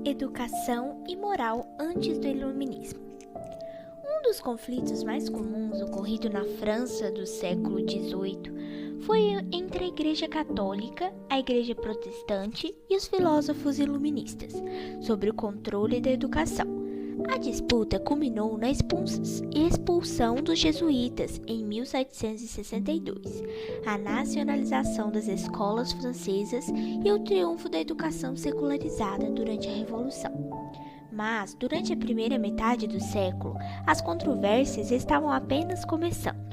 educação e moral antes do Iluminismo. Um dos conflitos mais comuns ocorrido na França do século XVIII foi entre a Igreja Católica, a Igreja Protestante e os filósofos iluministas, sobre o controle da educação. A disputa culminou na expulsão dos jesuítas em 1762, a nacionalização das escolas francesas e o triunfo da educação secularizada durante a Revolução. Mas, durante a primeira metade do século, as controvérsias estavam apenas começando.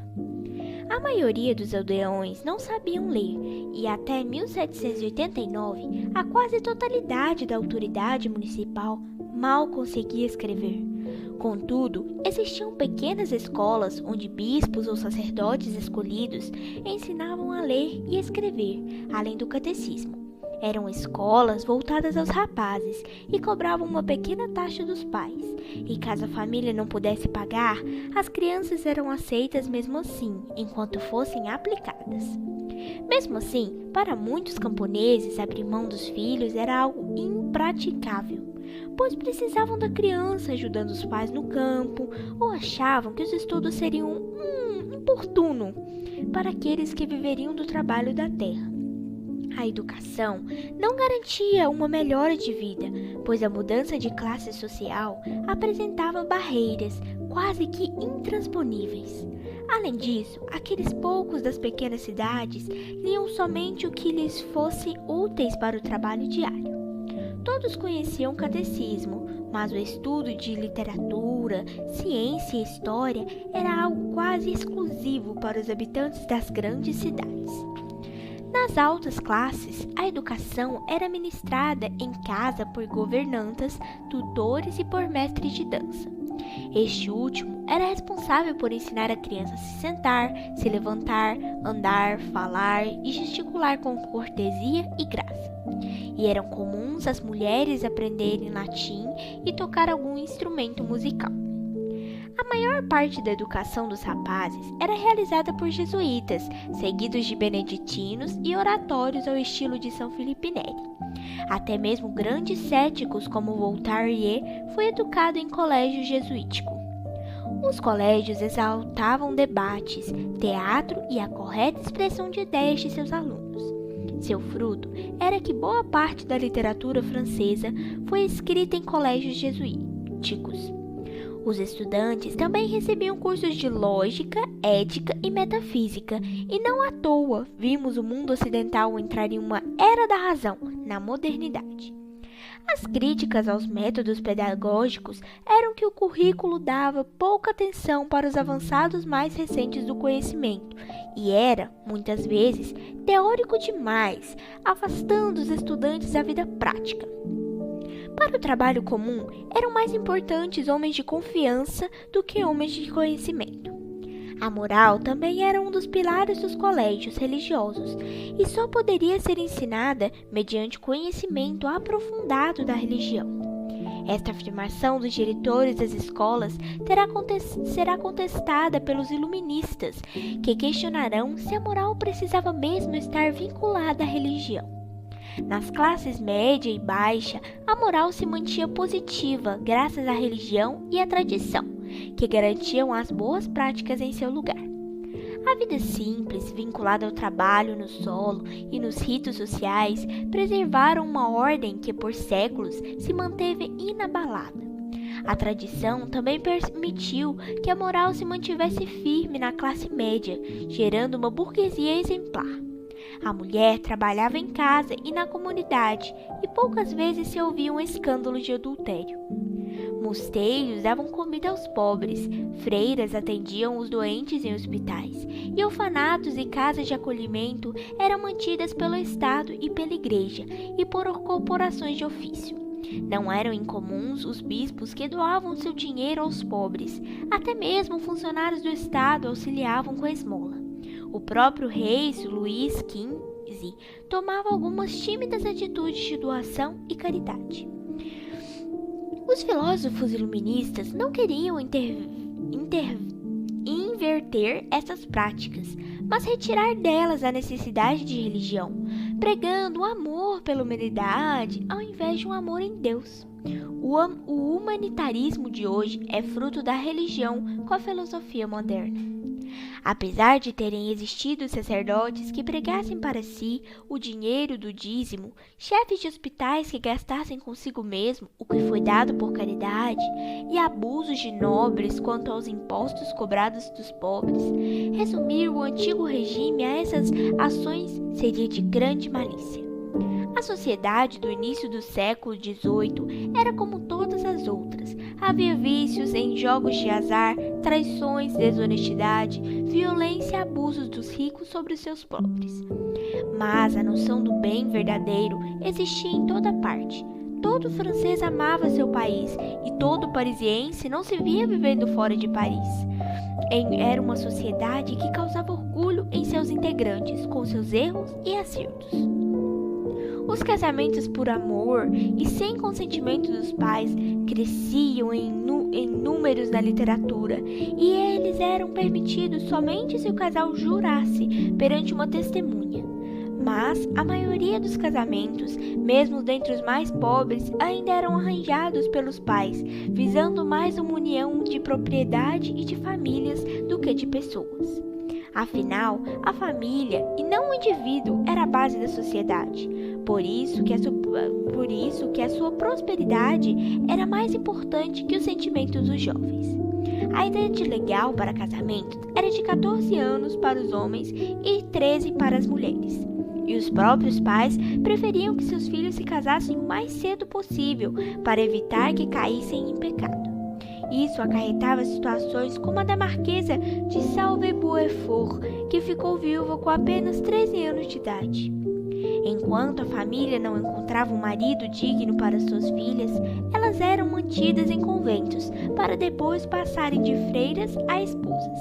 A maioria dos aldeões não sabiam ler e até 1789 a quase totalidade da autoridade municipal mal conseguia escrever. Contudo, existiam pequenas escolas onde bispos ou sacerdotes escolhidos ensinavam a ler e escrever, além do catecismo. Eram escolas voltadas aos rapazes e cobravam uma pequena taxa dos pais. E caso a família não pudesse pagar, as crianças eram aceitas mesmo assim, enquanto fossem aplicadas. Mesmo assim, para muitos camponeses, abrir mão dos filhos era algo impraticável, pois precisavam da criança ajudando os pais no campo ou achavam que os estudos seriam importuno para aqueles que viveriam do trabalho da terra. A educação não garantia uma melhora de vida, pois a mudança de classe social apresentava barreiras quase que intransponíveis. Além disso, aqueles poucos das pequenas cidades liam somente o que lhes fosse úteis para o trabalho diário. Todos conheciam o catecismo, mas o estudo de literatura, ciência e história era algo quase exclusivo para os habitantes das grandes cidades. Nas altas classes, a educação era ministrada em casa por governantas, tutores e por mestres de dança. Este último era responsável por ensinar a criança a se sentar, se levantar, andar, falar e gesticular com cortesia e graça. E eram comuns as mulheres aprenderem latim e tocar algum instrumento musical. A maior parte da educação dos rapazes era realizada por jesuítas, seguidos de beneditinos e oratórios ao estilo de São Felipe Neri. Até mesmo grandes céticos como Voltaire foi educado em colégio jesuítico. Os colégios exaltavam debates, teatro e a correta expressão de ideias de seus alunos. Seu fruto era que boa parte da literatura francesa foi escrita em colégios jesuíticos. Os estudantes também recebiam cursos de lógica, ética e metafísica, e não à toa vimos o mundo ocidental entrar em uma era da razão, na modernidade. As críticas aos métodos pedagógicos eram que o currículo dava pouca atenção para os avançados mais recentes do conhecimento e era, muitas vezes, teórico demais, afastando os estudantes da vida prática. Para o trabalho comum, eram mais importantes homens de confiança do que homens de conhecimento. A moral também era um dos pilares dos colégios religiosos e só poderia ser ensinada mediante conhecimento aprofundado da religião. Esta afirmação dos diretores das escolas será contestada pelos iluministas, que questionarão se a moral precisava mesmo estar vinculada à religião. Nas classes média e baixa, a moral se mantinha positiva graças à religião e à tradição, que garantiam as boas práticas em seu lugar. A vida simples, vinculada ao trabalho no solo e nos ritos sociais, preservaram uma ordem que por séculos se manteve inabalada. A tradição também permitiu que a moral se mantivesse firme na classe média, gerando uma burguesia exemplar. A mulher trabalhava em casa e na comunidade, e poucas vezes se ouvia um escândalo de adultério. Mosteiros davam comida aos pobres, freiras atendiam os doentes em hospitais, e orfanatos e casas de acolhimento eram mantidas pelo Estado e pela Igreja, e por corporações de ofício. Não eram incomuns os bispos que doavam seu dinheiro aos pobres, até mesmo funcionários do Estado auxiliavam com a esmola. O próprio rei Luís XV tomava algumas tímidas atitudes de doação e caridade. Os filósofos iluministas não queriam inverter essas práticas, mas retirar delas a necessidade de religião, pregando o amor pela humanidade ao invés de um amor em Deus. O humanitarismo de hoje é fruto da religião com a filosofia moderna. Apesar de terem existido sacerdotes que pregassem para si o dinheiro do dízimo, chefes de hospitais que gastassem consigo mesmo o que foi dado por caridade, e abusos de nobres quanto aos impostos cobrados dos pobres, resumir o antigo regime a essas ações seria de grande malícia. A sociedade do início do século XVIII era como todas as outras. Havia vícios em jogos de azar, traições, desonestidade, violência e abusos dos ricos sobre os seus pobres. Mas a noção do bem verdadeiro existia em toda parte. Todo francês amava seu país e todo parisiense não se via vivendo fora de Paris. Era uma sociedade que causava orgulho em seus integrantes, com seus erros e acertos. Os casamentos por amor e sem consentimento dos pais cresciam em números na literatura, e eles eram permitidos somente se o casal jurasse perante uma testemunha. Mas a maioria dos casamentos, mesmo dentre os mais pobres, ainda eram arranjados pelos pais, visando mais uma união de propriedade e de famílias do que de pessoas. Afinal, a família, e não o indivíduo, era a base da sociedade. Por isso que a sua prosperidade era mais importante que os sentimentos dos jovens. A idade legal para casamento era de 14 anos para os homens e 13 para as mulheres. E os próprios pais preferiam que seus filhos se casassem o mais cedo possível para evitar que caíssem em pecado. Isso acarretava situações como a da Marquesa de Salve-Beaufort, que ficou viúva com apenas 13 anos de idade. Enquanto a família não encontrava um marido digno para suas filhas, elas eram mantidas em conventos, para depois passarem de freiras a esposas.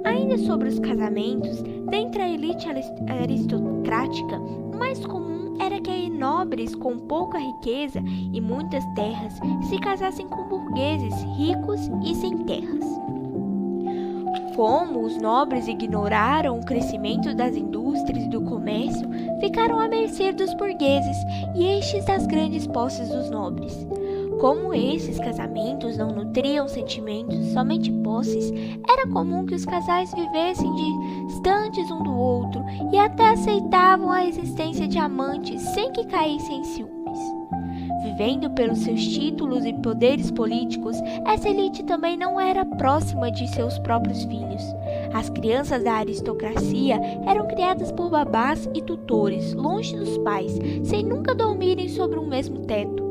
Ainda sobre os casamentos, dentre a elite aristocrática, o mais comum era que nobres com pouca riqueza e muitas terras se casassem com burgueses ricos e sem terras. Como os nobres ignoraram o crescimento das indústrias e do comércio, ficaram à mercê dos burgueses e estes das grandes posses dos nobres. Como esses casamentos não nutriam sentimentos, somente posses, era comum que os casais vivessem distantes um do outro e até aceitavam a existência de amantes sem que caíssem em ciúmes. Vivendo pelos seus títulos e poderes políticos, essa elite também não era próxima de seus próprios filhos. As crianças da aristocracia eram criadas por babás e tutores, longe dos pais, sem nunca dormirem sobre um mesmo teto.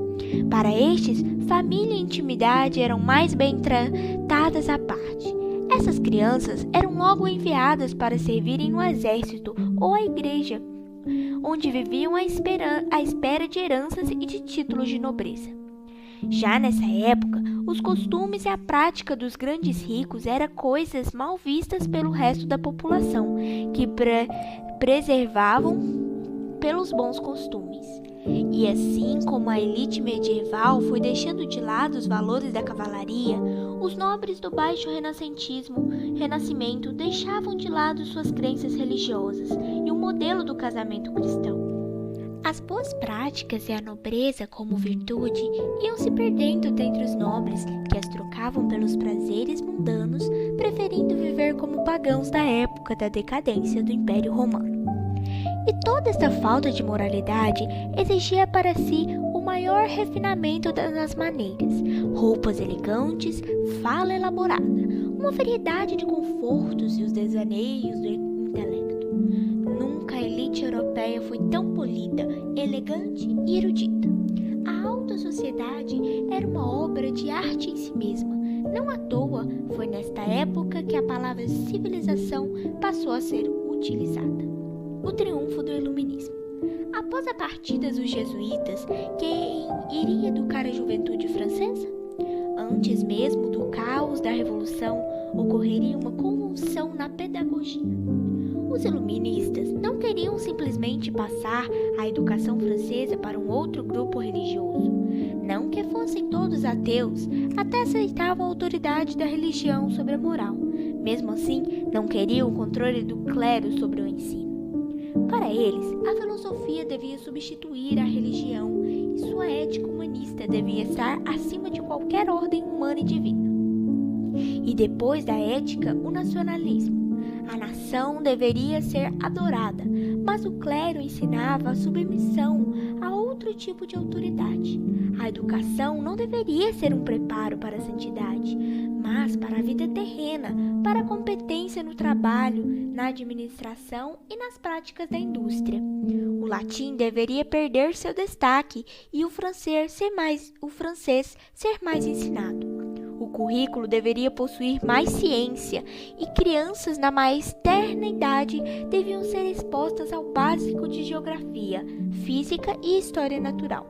Para estes, família e intimidade eram mais bem tratadas à parte. Essas crianças eram logo enviadas para servirem no exército ou à igreja, onde viviam à espera de heranças e de títulos de nobreza. Já nessa época, os costumes e a prática dos grandes ricos eram coisas mal vistas pelo resto da população, que preservavam pelos bons costumes. E assim como a elite medieval foi deixando de lado os valores da cavalaria, os nobres do baixo renascimento deixavam de lado suas crenças religiosas e o modelo do casamento cristão. As boas práticas e a nobreza como virtude iam se perdendo dentre os nobres, que as trocavam pelos prazeres mundanos, preferindo viver como pagãos da época da decadência do Império Romano. E toda esta falta de moralidade exigia para si o maior refinamento das maneiras, roupas elegantes, fala elaborada, uma variedade de confortos e os devaneios do intelecto. Nunca a elite europeia foi tão polida, elegante e erudita. A alta sociedade era uma obra de arte em si mesma. Não à toa foi nesta época que a palavra civilização passou a ser utilizada. O triunfo do iluminismo. Após a partida dos jesuítas, quem iria educar a juventude francesa? Antes mesmo do caos da Revolução, ocorreria uma convulsão na pedagogia. Os iluministas não queriam simplesmente passar a educação francesa para um outro grupo religioso. Não que fossem todos ateus, até aceitavam a autoridade da religião sobre a moral. Mesmo assim, não queriam o controle do clero sobre o ensino. Para eles, a filosofia devia substituir a religião e sua ética humanista devia estar acima de qualquer ordem humana e divina. E depois da ética, o nacionalismo. A nação deveria ser adorada, mas o clero ensinava a submissão a outro tipo de autoridade. A educação não deveria ser um preparo para a santidade, mas para a vida terrena, para a competência no trabalho, na administração e nas práticas da indústria. O latim deveria perder seu destaque e o francês ser mais ensinado. O currículo deveria possuir mais ciência e crianças na mais terna idade deviam ser expostas ao básico de geografia, física e história natural.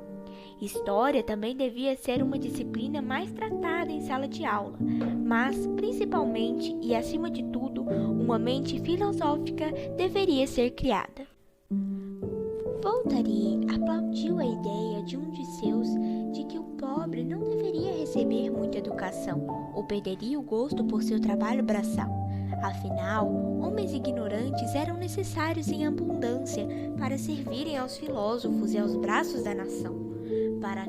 História também devia ser uma disciplina mais tratada em sala de aula, mas, principalmente e acima de tudo, uma mente filosófica deveria ser criada. Voltaire aplaudiu a ideia de um de seus de que o pobre não deveria receber muita educação ou perderia o gosto por seu trabalho braçal. Afinal, homens ignorantes eram necessários em abundância para servirem aos filósofos e aos braços da nação. Para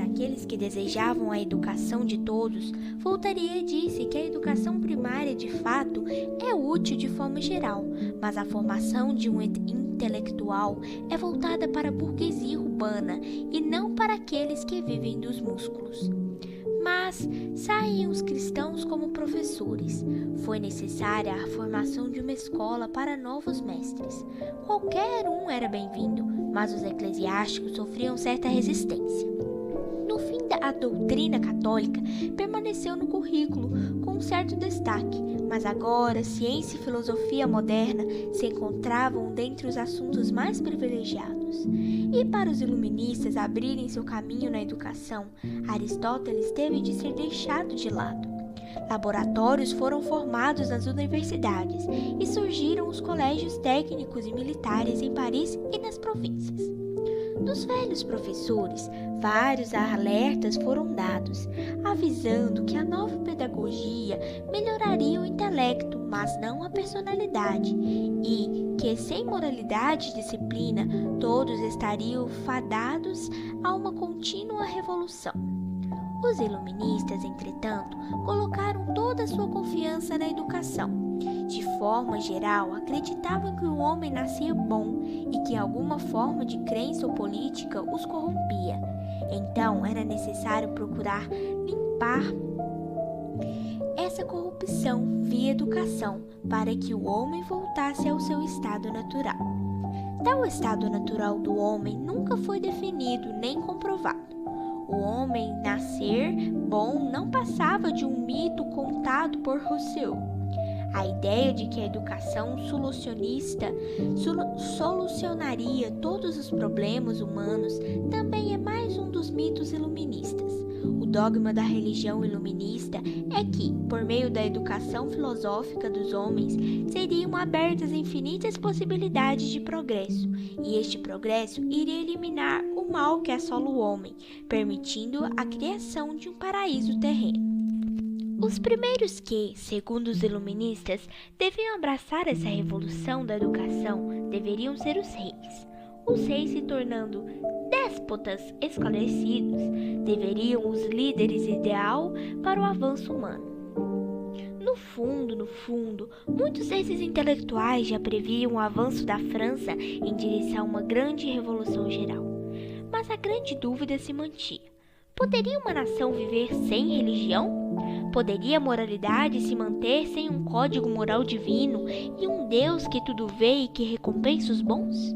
aqueles que desejavam a educação de todos, Voltaire disse que a educação primária de fato é útil de forma geral, mas a formação de um intelectual é voltada para a burguesia urbana e não para aqueles que vivem dos músculos. Mas saem os cristãos como professores. Foi necessária a formação de uma escola para novos mestres. Qualquer um era bem-vindo, mas os eclesiásticos sofriam certa resistência. No fim, a doutrina católica permaneceu no currículo com um certo destaque, mas agora ciência e filosofia moderna se encontravam dentre os assuntos mais privilegiados. E para os iluministas abrirem seu caminho na educação, Aristóteles teve de ser deixado de lado. Laboratórios foram formados nas universidades e surgiram os colégios técnicos e militares em Paris e nas províncias. Dos velhos professores, vários alertas foram dados, avisando que a nova pedagogia melhoraria o intelecto, mas não a personalidade, e que sem moralidade e disciplina todos estariam fadados a uma contínua revolução. Os iluministas, entretanto, colocaram toda a sua confiança na educação. De forma geral, acreditavam que o homem nascia bom e que alguma forma de crença ou política os corrompia. Então, era necessário procurar limpar essa corrupção via educação para que o homem voltasse ao seu estado natural. Tal estado natural do homem nunca foi definido nem comprovado. O homem nascer bom não passava de um mito contado por Rousseau. A ideia de que a educação solucionaria todos os problemas humanos também é mais um dos mitos iluministas. O dogma da religião iluminista é que, por meio da educação filosófica dos homens, seriam abertas infinitas possibilidades de progresso, e este progresso iria eliminar o mal que assola o homem, permitindo a criação de um paraíso terreno. Os primeiros que, segundo os iluministas, deviam abraçar essa revolução da educação deveriam ser os reis. Os reis, se tornando déspotas esclarecidos, deveriam os líderes ideal para o avanço humano. No fundo, muitos desses intelectuais já previam o avanço da França em direção a uma grande revolução geral. Mas a grande dúvida se mantinha. Poderia uma nação viver sem religião? Poderia a moralidade se manter sem um código moral divino e um Deus que tudo vê e que recompensa os bons?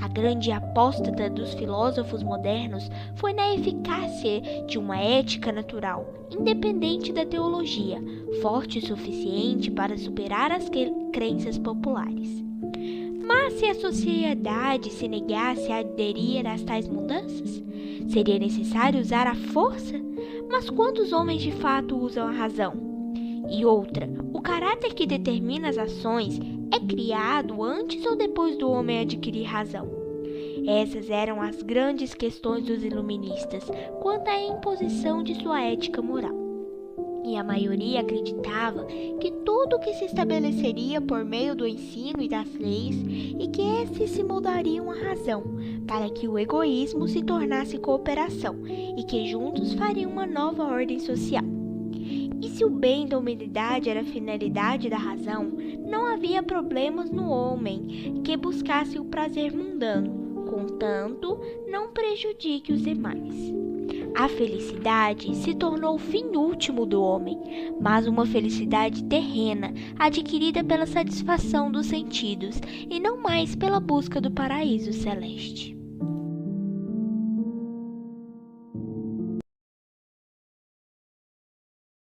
A grande apóstata dos filósofos modernos foi na eficácia de uma ética natural, independente da teologia, forte o suficiente para superar as crenças populares. Mas se a sociedade se negasse a aderir às tais mudanças, seria necessário usar a força? Mas quantos homens de fato usam a razão? E outra, o caráter que determina as ações é criado antes ou depois do homem adquirir razão? Essas eram as grandes questões dos iluministas quanto à imposição de sua ética moral. E a maioria acreditava que tudo que se estabeleceria por meio do ensino e das leis e que esses se moldariam à razão, para que o egoísmo se tornasse cooperação e que juntos fariam uma nova ordem social. E se o bem da humanidade era a finalidade da razão, não havia problemas no homem que buscasse o prazer mundano, contanto não prejudique os demais. A felicidade se tornou o fim último do homem, mas uma felicidade terrena, adquirida pela satisfação dos sentidos e não mais pela busca do paraíso celeste.